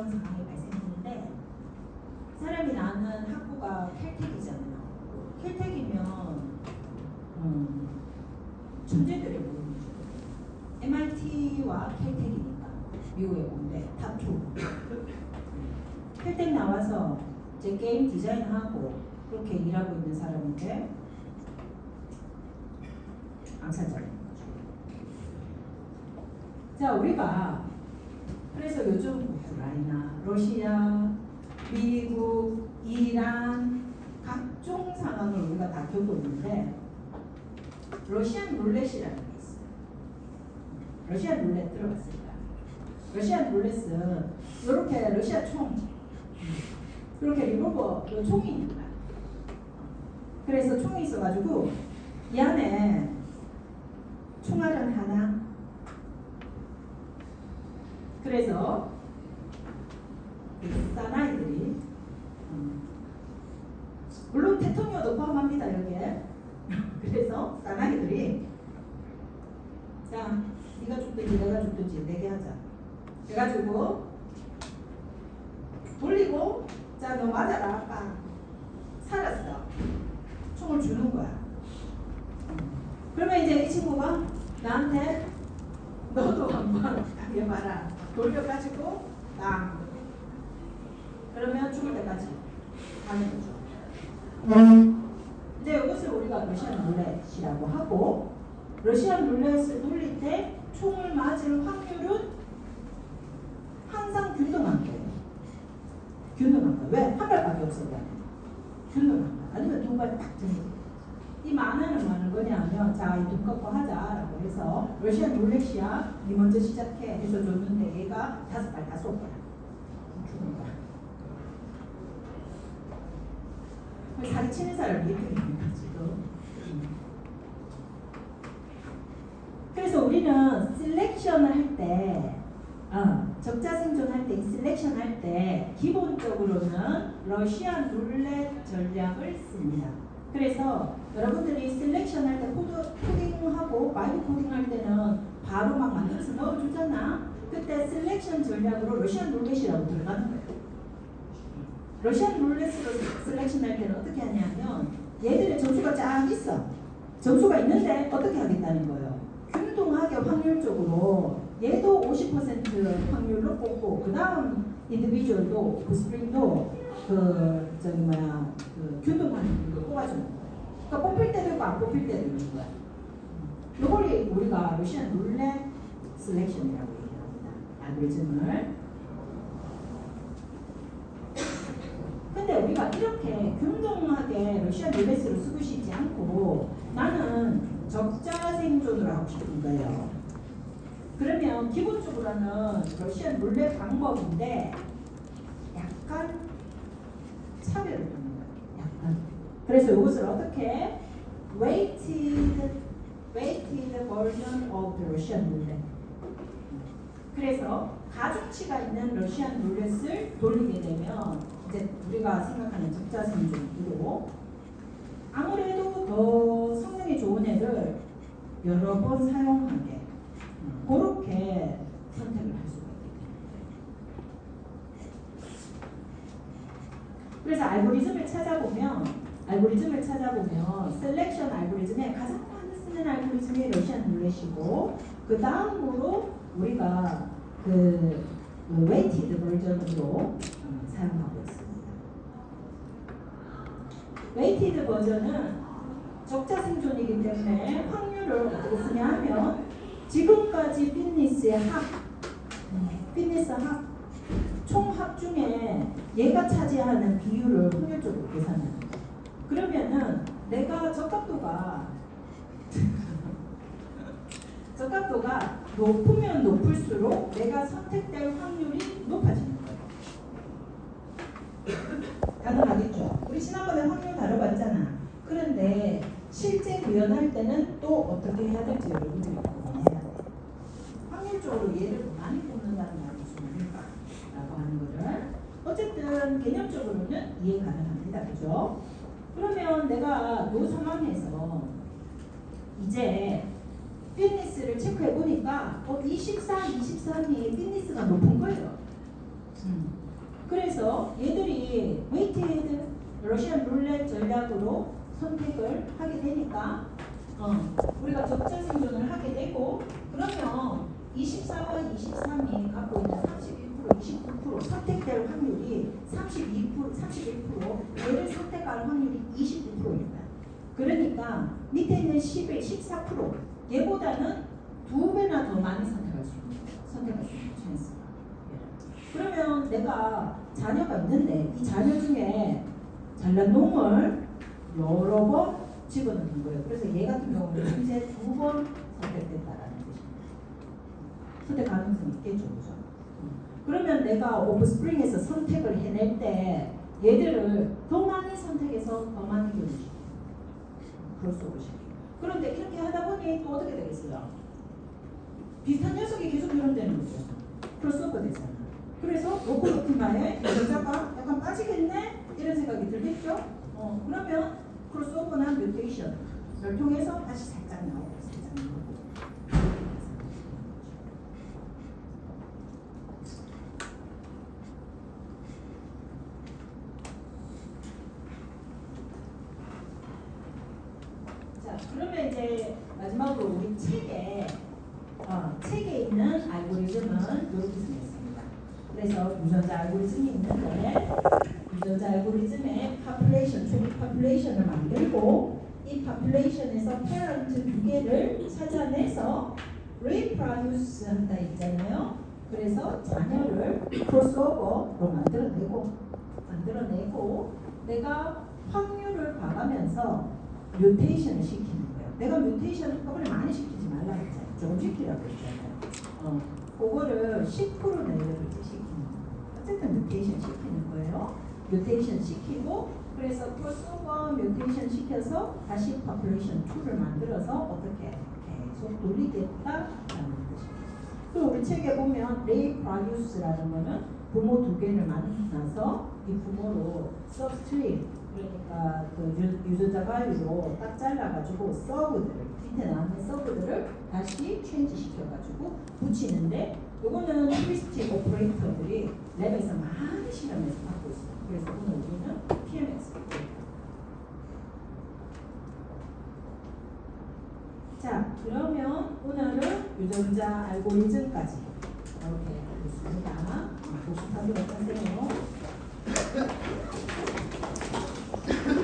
이런 상황이 발생했는데 사람이 나는 학부가 캘텍이잖아요. 캘텍이면 천재들의 모임이죠. MIT와 캘텍이니까 미국의 공대 탑2. 캘텍 나와서 제 게임 디자인하고 그렇게 일하고 있는 사람인데 암살자인 거죠. 자, 우리가 그래서 요즘 우크라이나, 러시아, 미국, 이란 각종 상황을 우리가 다 겪고 있는데 러시안 룰렛이라는 게 있어요. 러시안 룰렛 들어봤습니다. 러시안 룰렛은 이렇게 러시아 총 이렇게 리볼버 총이 있는 거야. 그래서 총이 있어가지고 이 안에 총알은 하나. 그래서 사나이들이 물론 대통령도 포함합니다 여기에. 그래서 사나이들이 자 네가 죽든지 내가 죽든지 내게 하자 해가지고 돌리고 자 너 맞아라 빵 살았어 총을 주는 거야. 그러면 이제 이 친구가 나한테 너도 한번 당겨봐라 돌려가지고 빵 그러면 죽을 때까지 가는 거죠. 이제 이것을 우리가 러시안 룰렛이라고 하고 러시안 룰렛을 돌릴 때 총을 맞을 확률은 항상 균등한 거예요. 균등한 거예요. 왜? 한 발밖에 없어요. 균등한 거예요. 아니면 두 발 딱 드는 거예요. 이 만화는 뭐 하는 거냐면 자, 이 돈 꺾고 하자라고 해서 러시안 룰렛이야. 니 먼저 시작해 해서 줬는데 얘가 다섯 발 다 쏠 거야. 죽는 거야. 사기 치는 사람이 이렇게 됩니다 지금. 그래서 우리는 셀렉션을 할 때, 적자 생존할 때, 셀렉션 할 때 기본적으로는 러시안 룰렛 전략을 씁니다. 그래서 여러분들이 셀렉션 할 때 코딩하고 바이브 코딩 할 때는 바로 막 만들어서 넣어주잖아. 그때 셀렉션 전략으로 러시안 룰렛이라고 들어가는 거예요. 러시안 룰렛으로 셀렉션 할 때는 어떻게 하냐면 얘들의 점수가 쫙 있어. 점수가 있는데 어떻게 하겠다는 거예요. 균등하게 확률적으로 얘도 50% 확률로 뽑고 그 다음 인디비주얼도 그 스프링도 그 균등한 확률로 뽑아주는 거예요. 그러니까 뽑힐 때도 있고 안 뽑힐 때도 있는 거야. 이걸 우리가 러시안 룰렛 셀렉션이라고 얘기합니다. 알고리즘을. 근데 우리가 이렇게 균등하게 러시안 룰렛으로 쓰고 싶지 않고 나는 적자 생존을 하고 싶은 거예요. 그러면 기본적으로는 러시안 룰렛 방법인데 약간 차별을 두는 거예요. 약간. 그래서 이것을 어떻게 weighted version of the Russian roulette. 그래서 가중치가 있는 러시안 룰렛을 돌리게 되면 이제 우리가 생각하는 적자 생존으로 아무래도 더 성능이 좋은 애를 여러 번 사용하게 그렇게 선택을 할 수가 있겠죠. 그래서 알고리즘을 찾아보면 셀렉션 알고리즘에 가장 많이 쓰는 알고리즘이 러시안 룰렛이고 그 다음으로 우리가 그 weighted 버전으로 사용하고 있습니다. weighted 버전은 적자 생존이기 때문에 확률을 어떻게 쓰냐 하면 지금까지 피트니스 총합 중에 얘가 차지하는 비율을 확률적으로 계산하는 거예요. 그러면은 내가 적합도가 높으면 높을수록 내가 선택될 확률이 높아지는 거예요. 가능하겠죠? 우리 지난번에 확률 다뤄봤잖아. 그런데 실제 구현할 때는 또 어떻게 해야 될지 여러분들이 고민해야 돼요. 확률적으로 얘를 많이 뽑는다는 말이 무슨 말일까? 라고 하는 거를 어쨌든 개념적으로는 이해 가능합니다. 그죠? 그러면 내가 이 상황에서 이제 피트니스를 체크해 보니까 23이 피트니스가 높은 거예요. 그래서 얘들이 웨이티드 러시안 룰렛 전략으로 선택을 하게 되니까 우리가 적자 생존을 하게 되고 그러면 24와 23이 갖고 있는 31%, 29% 선택될 확률이 31%, 얘를 선택할 확률이 29%입니다. 그러니까 밑에 있는 11, 14% 얘보다는 2배나 더 많이 선택할 수 있는 찬스가. 그러면 내가 자녀가 있는데 이 자녀 중에 잘난 놈을 여러 번 집어넣는 거예요. 그래서 얘 같은 경우는 현재 2번 선택됐다라는 뜻입니다. 선택 가능성이 있겠죠, 그죠? 그러면 내가 오프스프링에서 선택을 해낼 때 얘들을 더 많이 선택해서 더 많이 교육시켜요. 크로스오버 시켜요. 그런데 이렇게 하다 보니 또 어떻게 되겠어요? 비슷한 녀석이 계속 결혼되는 거죠. 크로스오버 되잖아. 그래서 로컬로티마에 여자가 약간 빠지겠네? 이런 생각이 들겠죠? 그러면 크로스오버나 뮤테이션을 통해서 다시 살짝 나오고 살짝 나오고. 자, 그러면 이제 마지막으로 우리 책에 있는 알고리즘은 이렇게 생겼습니다. 그래서 유전자 알고리즘이 있는데 유전자 알고리즘의 초기 파퓰레이션을 만들고 이 파퓰레이션에서 페런트 2개를 찾아내서 리프로듀스 한다 있잖아요. 그래서 자녀를 크로스오버로 만들어내고 내가 확률을 봐가면서 뮤테이션을 시키는 거예요. 내가 뮤테이션을 한꺼번에 많이 시키지 말라 했잖아요. 좀 시키라고 했잖아요. 그거를 10% 내외로 시키는 거예요. 어쨌든 뮤테이션 시키는 거예요. 뮤테이션 시키고 그래서 크로스오버 뮤테이션 시켜서 다시 파퓰레이션 2를 만들어서 어떻게 계속 돌리겠다라는 뜻입니다. 그리고 우리 책에 보면 리프로듀스라는 거는 부모 2개를 만나서 이 부모로 서브스트림 그러니까 그 유전자 관리로 딱 잘라가지고 서브들을 밑에 나오는 서브들을 다시 체인지 시켜가지고 붙이는데 요거는 휴리스틱 오퍼레이터들이 랩에서 많이 실험해서 받고 있어요. 그래서 오늘 우리는 PMX. 자, 그러면 오늘은 유전자 알고리즘까지 이렇게 하겠습니다. 복습하기 어떠세요?